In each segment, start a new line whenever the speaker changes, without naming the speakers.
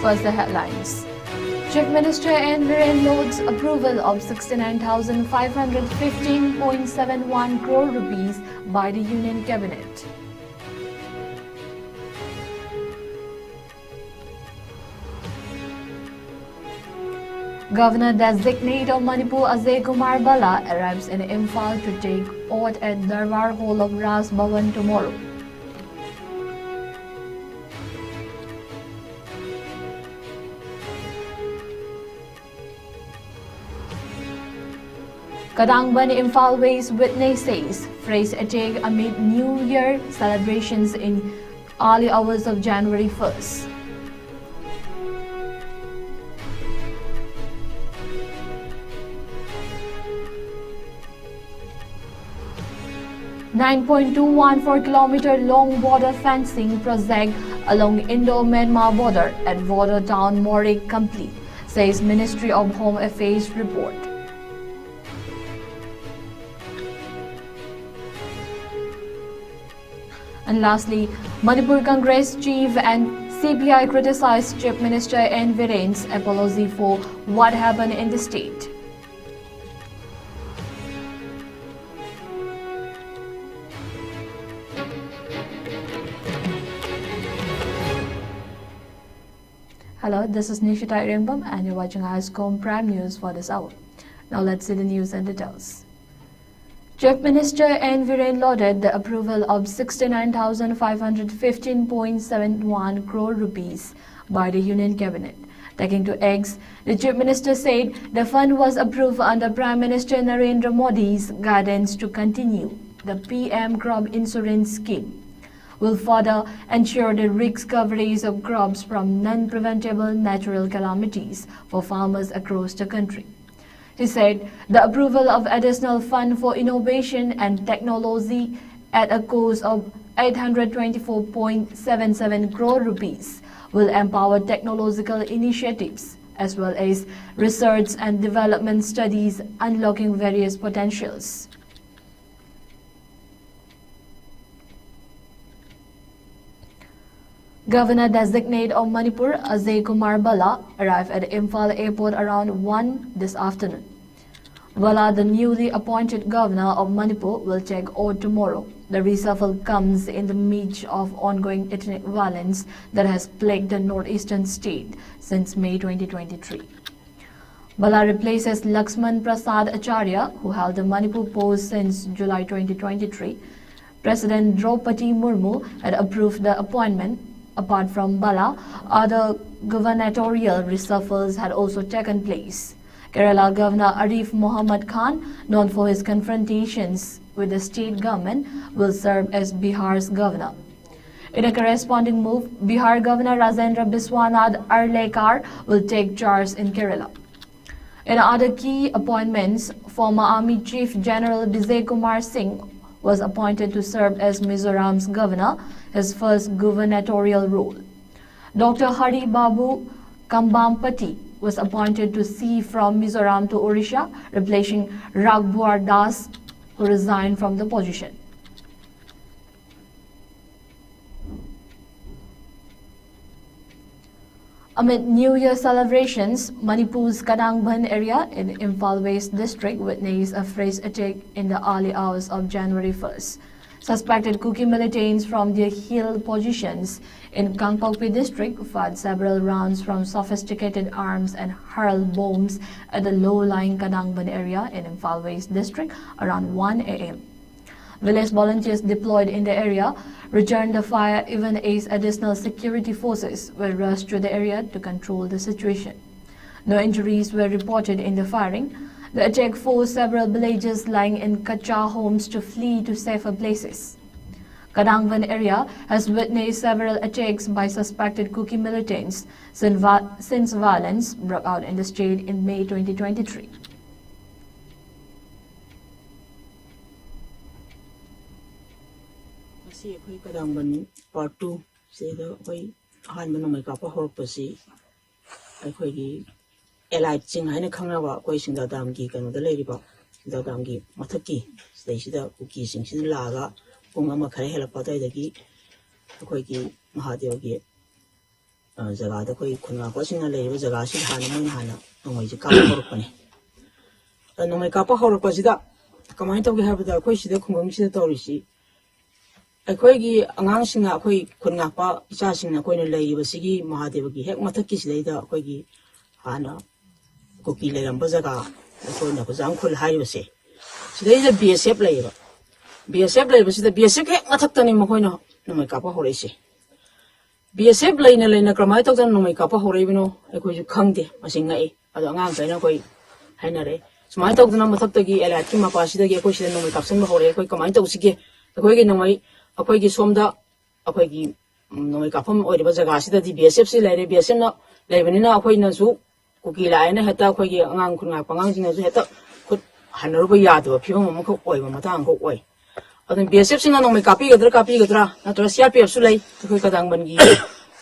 First, the headlines. Chief Minister N. Viren Lod's approval of 69,515.71 crore rupees by the Union Cabinet. Governor-designate of Manipur Ajay Kumar Bala arrives in Imphal to take oath at Darbar Hall of Ras Bhavan tomorrow. Kadangban Imphal Ways witness says phrase attack amid New Year celebrations in early hours of January 1st. .214 km long border fencing project along Indo-Myanmar border at border town Morik complete, says Ministry of Home Affairs report. And lastly, Manipur Congress chief and CPI criticized Chief Minister N. Viren's apology for what happened in the state. Hello, this is Nishita Irengbam and you're watching ISCOM Prime News for this hour. Now let's see the news and details. Chief Minister N. Viren lauded the approval of 69,515.71 crore rupees by the Union Cabinet. Taking to X, the Chief Minister said the fund was approved under Prime Minister Narendra Modi's guidance to continue the PM Crop Insurance Scheme. Will further ensure the risk coverage of crops from non-preventable natural calamities for farmers across the country. He said the approval of additional fund for innovation and technology at a cost of 824.77 crore rupees will empower technological initiatives as well as research and development studies, unlocking various potentials. Governor-designate of Manipur, Ajay Kumar Bala, arrived at Imphal Airport around 1 this afternoon. Bala, the newly appointed governor of Manipur, will take oath tomorrow. The reshuffle comes in the midst of ongoing ethnic violence that has plagued the northeastern state since May 2023. Bala replaces Laxman Prasad Acharya, who held the Manipur post since July 2023. President Draupadi Murmu had approved the appointment. Apart from Bala, other gubernatorial reshuffles had also taken place. Kerala Governor Arif Muhammad Khan, known for his confrontations with the state government, will serve as Bihar's governor. In a corresponding move, Bihar Governor Rajendra Biswanath Arlekar will take charge in Kerala. In other key appointments, former Army Chief General Vijay Kumar Singh was appointed to serve as Mizoram's governor, his first gubernatorial role. Dr. Hari Babu Kambampati was appointed to see from Mizoram to Odisha, replacing Raghubar Das, who resigned from the position. Amid New Year celebrations, Manipur's Kadangban area in Imphal West district witnessed a fresh attack in the early hours of January 1st. Suspected Kuki militants from their hill positions in Kangpokpi district fired several rounds from sophisticated arms and hurled bombs at the low-lying Kadangban area in Imphal West district around 1 a.m. Village volunteers deployed in the area returned the fire even as additional security forces were rushed to the area to control the situation. No injuries were reported in the firing. The attack forced several villagers lying in Kacha homes to flee to safer places. Kadangban area has witnessed several attacks by suspected Kuki militants since violence broke out in the state in May 2023.
Kadangban Part 2 say the way Hanman Kapa Horpasi, Allied Sing Hana Kanawa, Quasing the Damgi and the Ladybug, the Damgi, Mataki, Station Cookies in Laga, Pungama Karela Pataki, Quaki Mahadiogi. Zaga koi khunga ko sing le ba zaga si hana mun hana nongoi ji ka hor pani nongoi ka pa hor pa sida kamai to ge ha ba koi sida khungam sida to ri si koi gi angang singa koi khunga pa cha singa koi ne le ba sigi mahadeva gi hek mathak ki sida da koi gi hana ko ki le ram ba zaga koi na ko jang khul hai ba se sida ida BSF le ba sida BSF hek mathak tani mo koi no nongoi ka pa hor se BSF laina kramai tok jan nomai kapa horeibino ekoi ju khangde masingai ado angang kaina koi hainare smai tok dana mathak tagi elat ki mapa sida ge koi sida nomai kapsen ba hore koi kamai tok sige ekoi ge nomai akoi gi somda akoi gi nomai kapam oiriba jaga sida di BSF si laire BSF na laibani na akoi na su kuki laina heta akoi gi angang khunga pangang jing na su heta khut hanaro ba yado phibam mo ko oiba matang ko oi adun BSF singa nomai kapi gadra na tora CRPF su lai koi kadang ban gi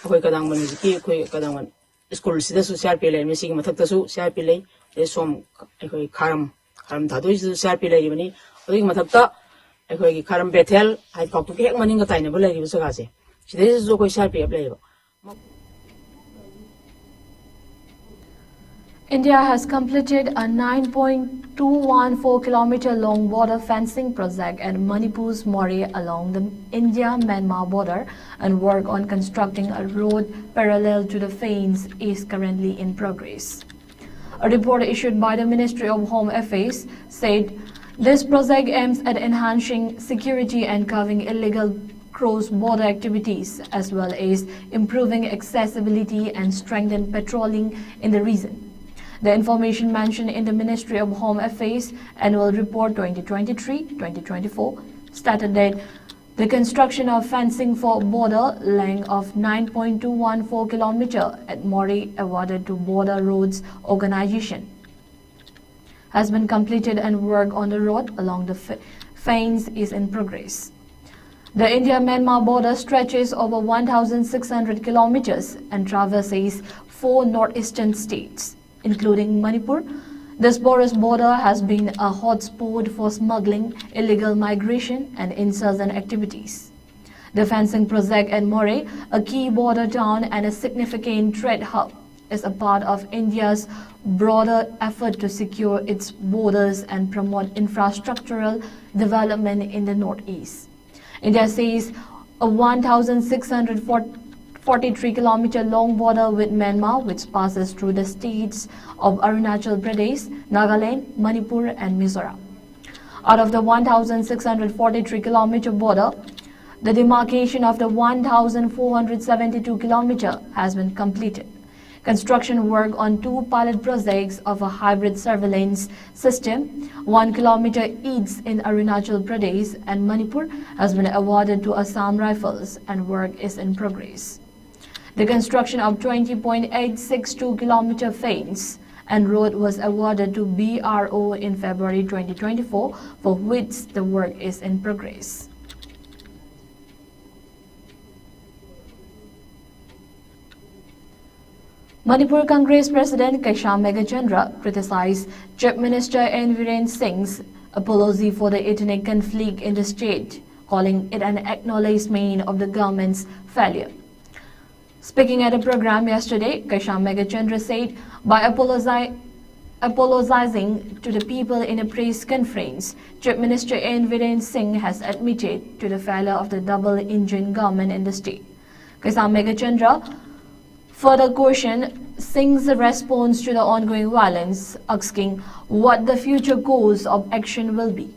koi kadang ban gi koi kadang ban school sida su CRPF lai mi sigi mathak ta su CRPF lai e som koi kharam dadoi su CRPF lai bani odi mathak ta koi gi kharam bethel hai kok tu hek maning ga tai na ba lai bi sa ga se sidai su koi CRPF lai ba.
India has completed a 9.214-kilometer long border fencing project at Manipur's Moreh along the India-Myanmar border, and work on constructing a road parallel to the fence is currently in progress. A report issued by the Ministry of Home Affairs said this project aims at enhancing security and curbing illegal cross-border activities, as well as improving accessibility and strengthen patrolling in the region. The information mentioned in the Ministry of Home Affairs Annual Report 2023-2024 stated that the construction of fencing for border length of 9.214 km at Moreh awarded to Border Roads Organization has been completed, and work on the road along the fence is in progress. The India-Myanmar border stretches over 1,600 kilometers and traverses 4 northeastern states, including Manipur. This porous border has been a hotspot for smuggling, illegal migration, and insurgent activities. The fencing project at Moreh, a key border town and a significant trade hub, is a part of India's broader effort to secure its borders and promote infrastructural development in the northeast. India says a 1,643-kilometer long border with Myanmar, which passes through the states of Arunachal Pradesh, Nagaland, Manipur, and Mizoram. Out of the 1,643-kilometer border, the demarcation of the 1,472-kilometer has been completed. Construction work on 2 pilot projects of a hybrid surveillance system, 1 kilometer each in Arunachal Pradesh and Manipur, has been awarded to Assam Rifles, and work is in progress. The construction of 20.862 kilometer fence and road was awarded to BRO in February 2024, for which the work is in progress. Manipur Congress President Kaisham Megachandra criticized Chief Minister N. Viren Singh's apology for the ethnic conflict in the state, calling it an acknowledgement of the government's failure. Speaking at a program yesterday, Kaisham Megachandra said, by apologizing to the people in a press conference, Chief Minister N. Viren Singh has admitted to the failure of the double-engine government in the state. Kaisham Megachandra further questioned Singh's response to the ongoing violence, asking what the future course of action will be.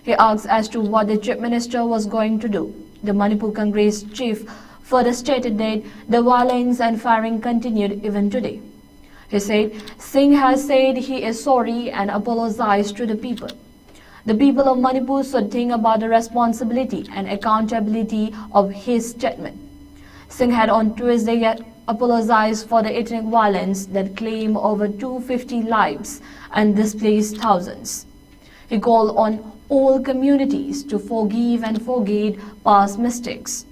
He asked as to what the Chief Minister was going to do. The Manipur Congress chief further stated that the violence and firing continued even today. He said Singh has said he is sorry and apologized to the people. The people of Manipur should think about the responsibility and accountability of his statement. Singh had on Tuesday apologized for the ethnic violence that claimed over 250 lives and displaced thousands. He called on all communities to forgive and forget past mistakes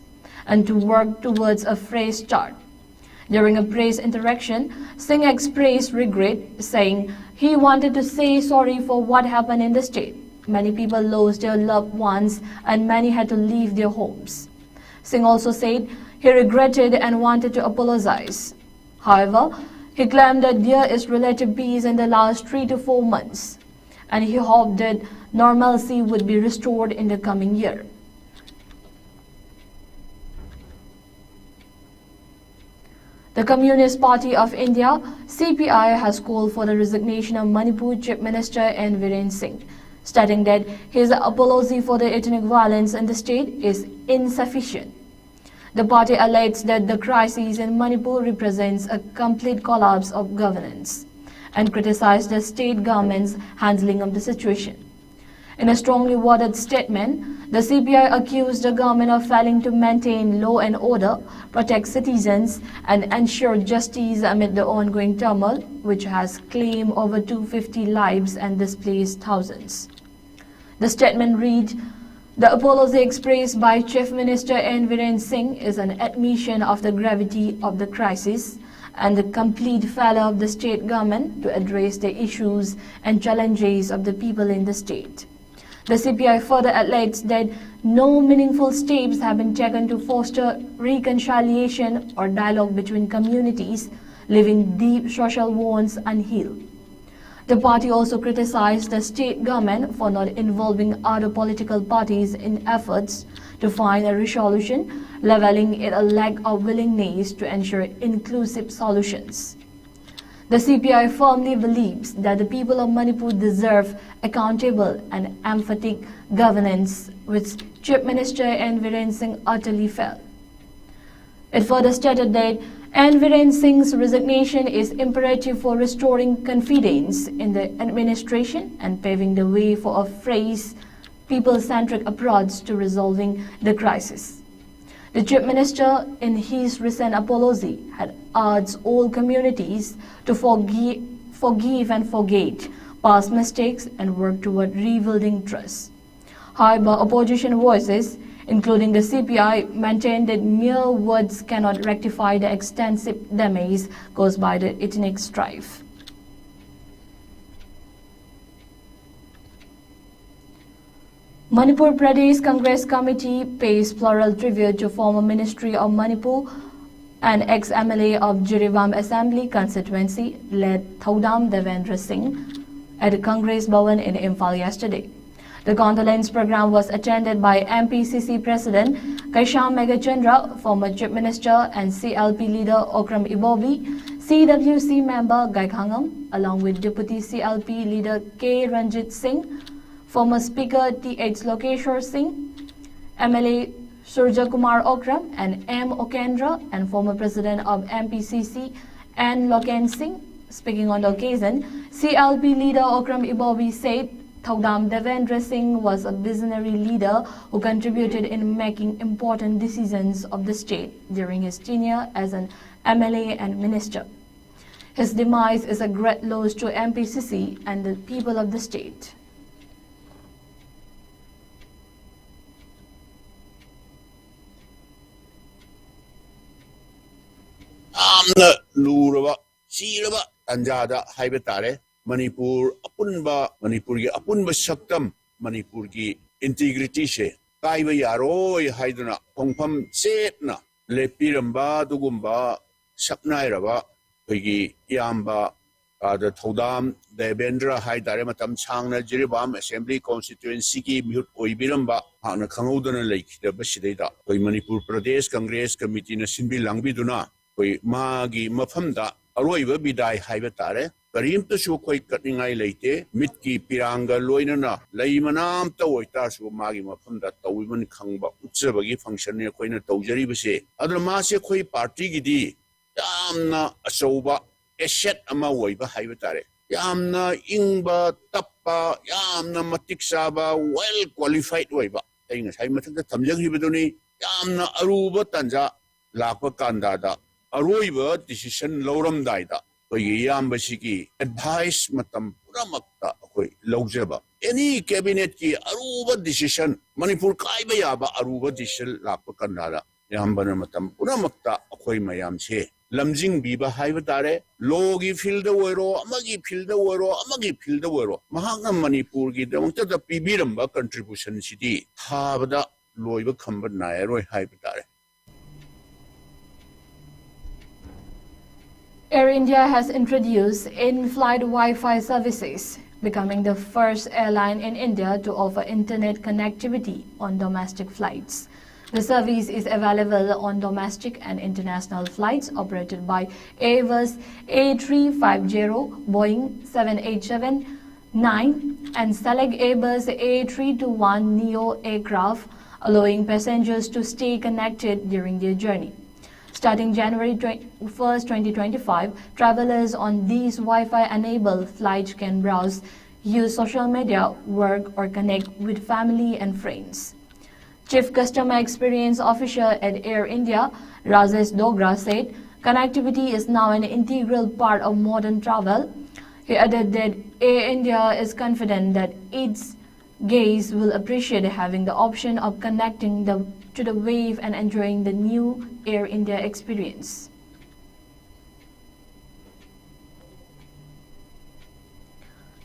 and to work towards a fresh start. During a press interaction, Singh expressed regret, saying he wanted to say sorry for what happened in the state. Many people lost their loved ones and many had to leave their homes. Singh also said he regretted and wanted to apologize. However, he claimed that there is relative peace in the last 3 to 4 months, and he hoped that normalcy would be restored in the coming year. The Communist Party of India, CPI, has called for the resignation of Manipur Chief Minister N. Viren Singh, stating that his apology for the ethnic violence in the state is insufficient. The party alleges that the crisis in Manipur represents a complete collapse of governance and criticized the state government's handling of the situation. In a strongly worded statement, the CPI accused the government of failing to maintain law and order, protect citizens, and ensure justice amid the ongoing turmoil, which has claimed over 250 lives and displaced thousands. The statement read, "The apology expressed by Chief Minister N. Viren Singh is an admission of the gravity of the crisis and the complete failure of the state government to address the issues and challenges of the people in the state." The CPI further alleges that no meaningful steps have been taken to foster reconciliation or dialogue between communities, leaving deep social wounds unhealed. The party also criticized the state government for not involving other political parties in efforts to find a resolution, leveling it a lack of willingness to ensure inclusive solutions. The CPI firmly believes that the people of Manipur deserve accountable and emphatic governance, which Chief Minister N. Viren Singh utterly failed. It further stated that N. Viren Singh's resignation is imperative for restoring confidence in the administration and paving the way for a fresh, people-centric approach to resolving the crisis. The Chief Minister, in his recent apology, had urged all communities to forgive and forget past mistakes and work toward rebuilding trust. However, opposition voices, including the CPI, maintained that mere words cannot rectify the extensive damage caused by the ethnic strife. Manipur Pradesh Congress Committee pays floral tribute to former Ministry of Manipur and ex-MLA of Jirebaam Assembly constituency, led Thodam Devendra Singh, at Congress Bhavan in Imphal yesterday. The condolence program was attended by MPCC President Kaisham Megachandra, former Chief Minister and CLP leader Okram Ibobi, CWC member Gaikhangam, along with Deputy CLP leader K. Ranjit Singh, former Speaker T.H. Lokeshwar Singh, MLA Surja Kumar Okram and M. Okendra, and former President of MPCC N. Loken Singh. Speaking on the occasion, CLP leader Okram Ibobi said Thodam Devendra Singh was a visionary leader who contributed in making important decisions of the state during his tenure as an MLA and minister. His demise is a great loss to MPCC and the people of the state.
Amna Lurava, Chirava, Anjada, Haibetare, Manipur, Apunba, Manipurgi, Apunba Shaktam, Manipurgi, Integrity She, Kaiva Yaro, Haidana, Pongpam Setna, Lepiramba, Dugumba, Sapnairava, Pigi, Yamba, the Thodam, Devendra, Haidarematam Changna, Jirebaam, Assembly Constituency, Mute Oibiramba, Hana Kangodan Lake, the Bashidata, Manipur Pradesh Congress Committee, Simbi Langbiduna. Magi Mafamda, Aroiva Bidai Hivatare, Karim to show quite cutting eye late, Mitki Piranga Loinana, Laimanam Tawaitasu Magi Mafamda, Tawiman Kangba, Utsabagi function near Queen Tojari Bese, other Masia Koi party gidi, Yamna Asoba, Eshet Amawaiva Hivatare, Yamna Ingba, Tappa, Yamna Matiksaba, well qualified waiva, saying as I met the Tamjang Hibidoni, Yamna Aruba Tanja, Lapa Kandada. Aroiva decision Loram Daida, Yambasiki, advice Matam Puramaka, Lojaba. Any cabinet ki Aruba decision, Manipur Kaibayaba, Aruba decision Lapa Kandada, Yambana Matam Puramaka, Akoi Mayamse, Lamjing Biba Hivatare, Logi fill the Wero, Amagi fill the Wero, Amagi fill the Wero, Mahanga Manipur gi the Pibiramba contribution city, Havada Loiva Kambat Nairo Hivatare.
Air India has introduced in-flight Wi-Fi services, becoming the first airline in India to offer internet connectivity on domestic flights. The service is available on domestic and international flights operated by Airbus A350, Boeing 787-9 and select Airbus A321neo aircraft, allowing passengers to stay connected during their journey. Starting January 1st, 2025, travelers on these Wi-Fi-enabled flights can browse, use social media, work, or connect with family and friends. Chief Customer Experience Officer at Air India, Rajesh Dogra, said, "Connectivity is now an integral part of modern travel." He added that Air India is confident that its guests will appreciate having the option of connecting to the wave and enjoying the new Air India experience.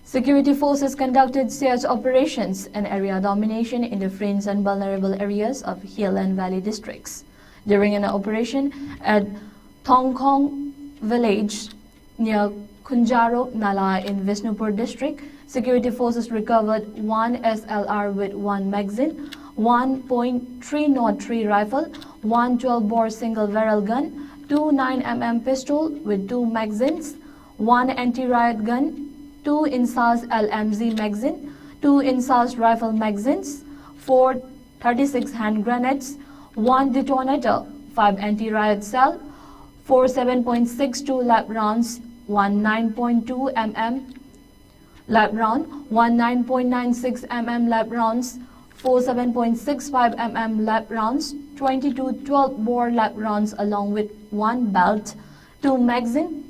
Security forces conducted search operations and area domination in the fringe and vulnerable areas of Hill and Valley districts. During an operation at Thongkhong village near Kunjaro Nala in Visnupur district, security forces recovered one SLR with one magazine, 1.303 rifle, one 12-bore single-barrel gun, two 9mm pistol with two magazines, one anti-riot gun, two Insas LMZ magazine, two Insas rifle magazines, four 36 hand grenades, one detonator, five anti-riot cell, four 7.62 lap rounds, one 9.2 mm lap round, one 9.96 mm lap rounds, four 7.65 mm lap rounds, 22 12-bore lap rounds along with one belt, two magazine,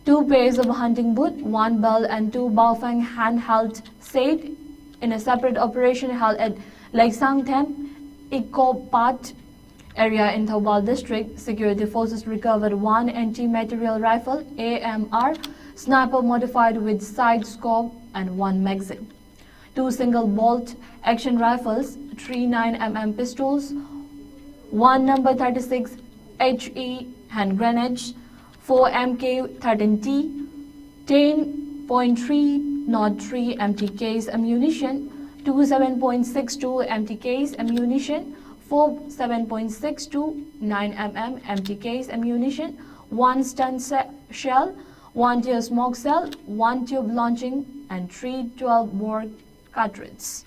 two pairs of hunting boot, one bell and two Baofeng handheld set in a separate operation held at Lake Sangthem, Ikopat area in Thoubal district. Security forces recovered one anti-material rifle, AMR, sniper modified with side scope and one magazine, two single-bolt action rifles, three 9mm pistols, one number 36 HE hand grenades, 4 MK-13T, 10.303 empty case ammunition, 2 7.62 empty case ammunition, 4 7.62 9mm empty case ammunition, 1 stun shell, 1 tear smoke cell, 1 tube launching, and 3 12-bore cartridges.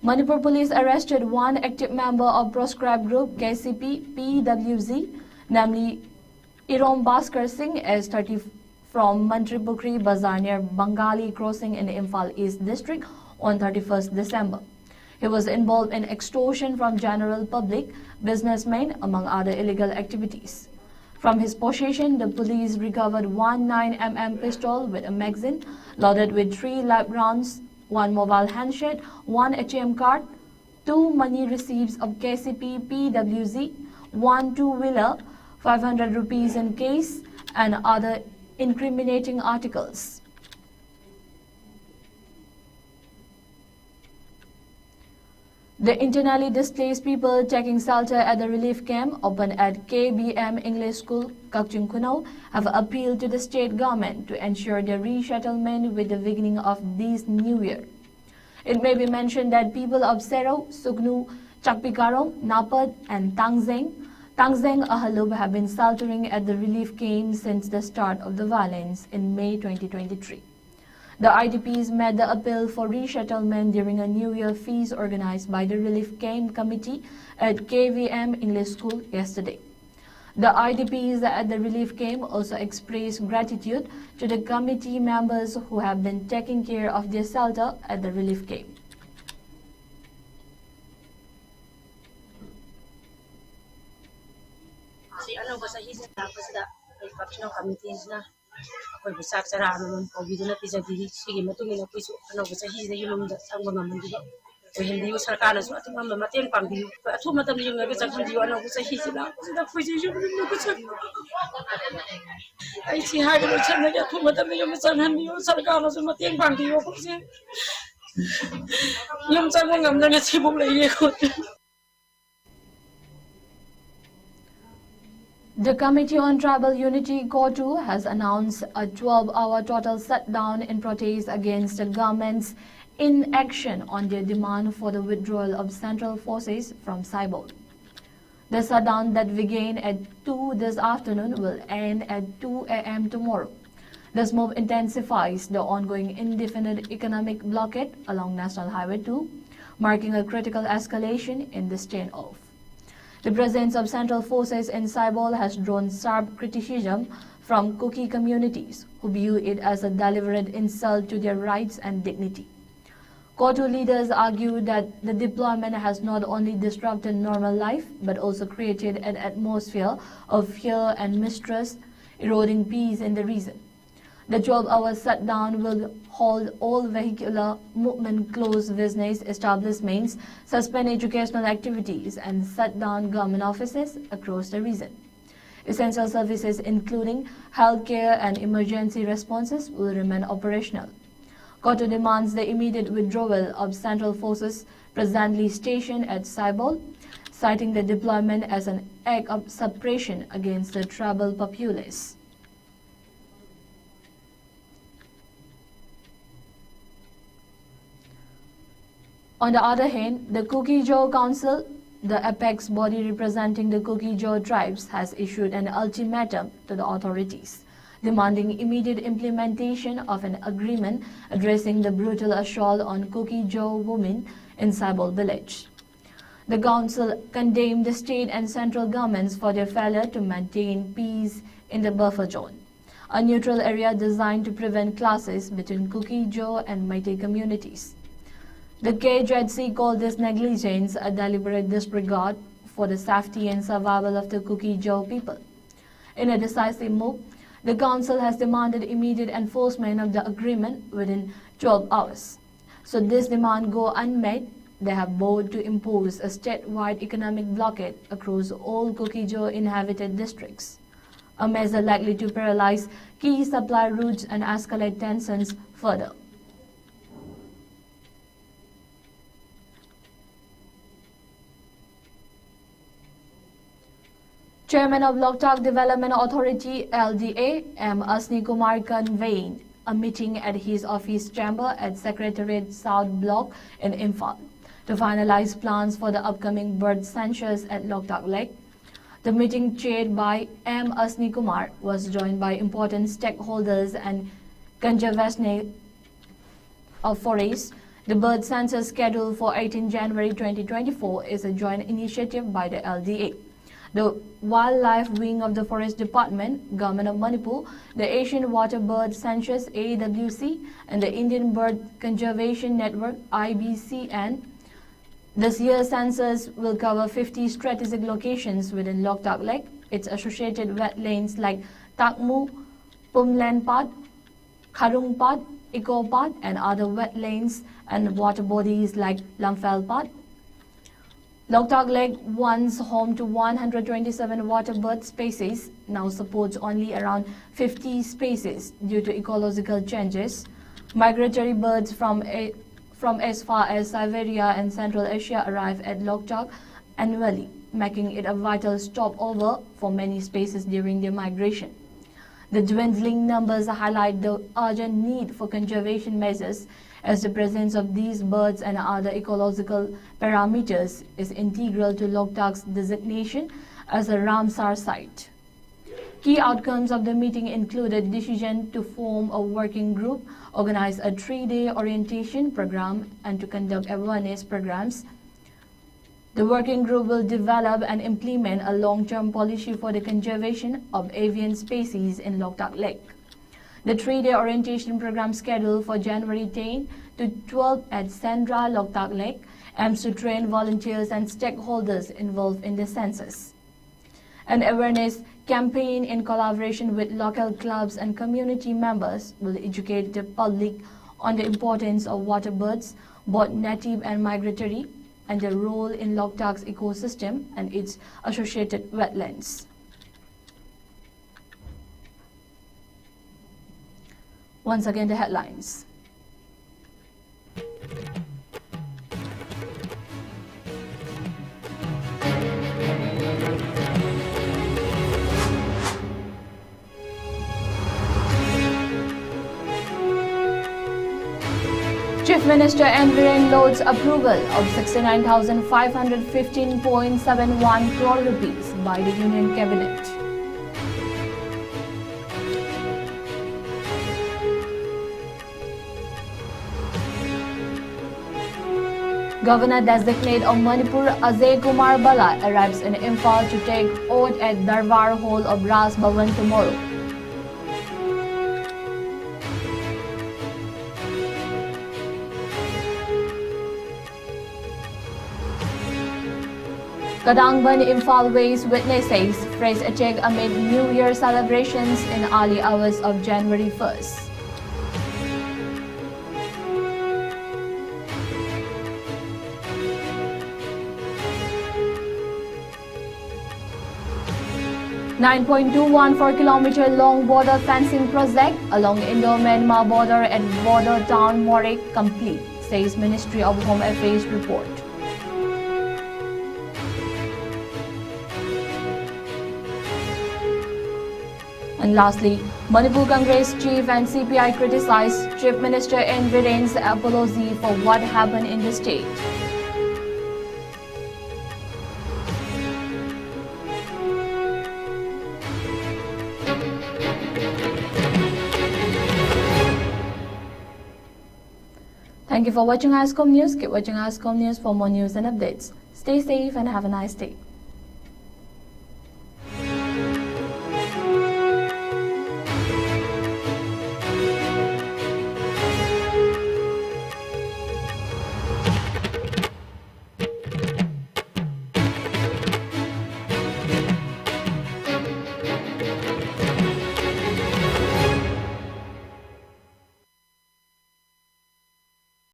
Manipur police arrested one active member of proscribed group KCP PWZ, namely Irom Bhaskar Singh, as 30 from Mantripukri Bazaar near Bengali crossing in Imphal East district on 31st December. He was involved in extortion from general public, businessmen, among other illegal activities. From his possession, the police recovered one 9mm pistol with a magazine loaded with 3 live rounds, one mobile handset, one ATM card, 2 money receipts of KCP PWZ, one 2-wheeler, 500 rupees in case, and other incriminating articles. The internally displaced people taking shelter at the relief camp opened at KBM English School, Kakchung Kunau, have appealed to the state government to ensure their resettlement with the beginning of this new year. It may be mentioned that people of Sero, Sugnu, Chakpikarong, Napad, and Tangzeng, Ahalub have been sheltering at the relief camp since the start of the violence in May 2023. The IDPs made the appeal for resettlement during a New Year feast organized by the Relief Camp Committee at KVM English School yesterday. The IDPs at the relief camp also expressed gratitude to the committee members who have been taking care of their shelter at the relief camp.
ꯑꯩꯈꯣꯏꯕꯨ ꯆꯥꯛ ꯆꯔꯥ ꯑꯃꯃꯝ ꯀꯧꯕꯤꯗꯨꯅ ꯄꯤꯖꯕꯤꯔꯤ ꯁꯤꯒꯤ ꯃꯇꯨꯡ ꯏꯟꯅ ꯑꯩꯈꯣꯏꯁꯨ ꯑꯅꯧꯕ ꯆꯍꯤꯁꯤꯗ ꯌꯨꯝꯗ ꯆꯪꯕ ꯉꯝꯍꯟꯕꯤꯕ ꯑꯣꯏꯍꯟꯕꯤꯌꯨ ꯁꯔꯀꯥꯔꯅꯁꯨ ꯑꯊꯨꯕ ꯃꯇꯦꯡ ꯄꯥꯡꯕꯤꯌꯨ ꯑꯊꯨꯕ ꯃꯇꯝꯗ ꯌꯨꯝꯗ ꯆꯪꯍꯟꯕꯤꯌꯨ ꯑꯅꯧꯕ ꯆꯍꯤꯁꯤ ꯂꯥꯛꯄꯁꯤꯗ ꯑꯩꯈꯣꯏꯁꯨ ꯌꯨꯝꯗ ꯆꯪꯕ ꯑꯩ ꯁꯤ ꯍꯥꯏꯕ ꯂꯣꯏꯁꯟꯂꯒꯦ ꯑꯊꯨꯕ ꯃꯇꯝꯗ ꯌꯨꯝꯗ ꯆꯪꯍꯟꯕꯤꯌꯨ ꯁꯔꯀꯥꯔꯅꯁꯨ ꯃꯇꯦꯡ ꯄꯥꯡꯕꯤꯌꯨ ꯑꯩꯈꯣꯏꯁꯦ ꯌꯨꯝ ꯆꯪꯕ ꯉꯝꯗꯅ ꯁꯤꯕꯨꯛ ꯂꯩꯌꯦ ꯑꯩꯈꯣꯏ
The Committee on Tribal Unity (COTU) has announced a 12-hour total shutdown in protest against the government's inaction on their demand for the withdrawal of central forces from Saibol. The shutdown that began at 2 this afternoon will end at 2 a.m. tomorrow. This move intensifies the ongoing indefinite economic blockade along National Highway 2, marking a critical escalation in this standoff. The presence of central forces in Saibol has drawn sharp criticism from Kuki communities, who view it as a deliberate insult to their rights and dignity. COTU leaders argue that the deployment has not only disrupted normal life, but also created an atmosphere of fear and mistrust, eroding peace in the region. The 12-hour shutdown will halt all vehicular movement, close business establishments, suspend educational activities, and shut down government offices across the region. Essential services including healthcare and emergency responses will remain operational. COTU demands the immediate withdrawal of central forces presently stationed at Saibol, citing the deployment as an act of suppression against the tribal populace. On the other hand, the Kuki-Jaw Council, the apex body representing the Kuki-Jaw tribes, has issued an ultimatum to the authorities, demanding immediate implementation of an agreement addressing the brutal assault on Kuki-Jaw women in Saibol village. The council condemned the state and central governments for their failure to maintain peace in the buffer zone, a neutral area designed to prevent clashes between Kuki-Jaw and Meitei communities. The KJC called this negligence a deliberate disregard for the safety and survival of the Kuki-Jaw people. In a decisive move, the Council has demanded immediate enforcement of the agreement within 12 hours. So this demand go unmet, they have vowed to impose a statewide economic blockade across all Kuki-Jaw inhabited districts, a measure likely to paralyze key supply routes and escalate tensions further. Chairman of Loktak Development Authority (LDA), M. Asni Kumar, convened a meeting at his office chamber at Secretariat South Block in Imphal to finalize plans for the upcoming bird census at Loktak Lake. The meeting, chaired by M. Asni Kumar, was joined by important stakeholders and conservationists of forests. The bird census scheduled for 18 January 2024 is a joint initiative by the LDA, the Wildlife Wing of the Forest Department, Government of Manipur, the Asian Water Bird Census (AWC), and the Indian Bird Conservation Network (IBCN). This year's census will cover 50 strategic locations within Loktak Lake, its associated wetlands like Takmu, Pumlan Pad, Kharung Pad, Eco Pad, and other wetlands and water bodies like Lamphel Pad. Loktak Lake, once home to 127 water bird species, now supports only around 50 species due to ecological changes. Migratory birds from as far as Siberia and Central Asia arrive at Loktak annually, making it a vital stopover for many species during their migration. The dwindling numbers highlight the urgent need for conservation measures, as the presence of these birds and other ecological parameters is integral to Loktak's designation as a Ramsar site. Key outcomes of the meeting included decision to form a working group, organize a 3-day orientation program, and to conduct awareness programs. The working group will develop and implement a long-term policy for the conservation of avian species in Loktak Lake. The 3-day orientation program scheduled for January 10 to 12 at Sandra, Loktak Lake, aims to train volunteers and stakeholders involved in the census. An awareness campaign in collaboration with local clubs and community members will educate the public on the importance of water birds, both native and migratory, and their role in Loktak's ecosystem and its associated wetlands. Once again, the headlines. Chief Minister N. Viren loads approval of 69,515.71 crore rupees by the Union Cabinet. Governor-designate of Manipur Ajay Kumar Bala arrives in Imphal to take oath at Darbar Hall of Ras Bhavan tomorrow. Kadangban Imphal Ways witnesses phrase a check amid New Year celebrations in early hours of January 1st. $9.214 long border fencing project along Indo-Myanmar border at border town Morik complete, says Ministry of Home Affairs report. And lastly, Manipur Congress chief and CPI criticized Chief Minister N. Viren's apology for what happened in the state. Thank you for watching ISCOM News. Keep watching ISCOM News for more news and updates. Stay safe and have a nice day.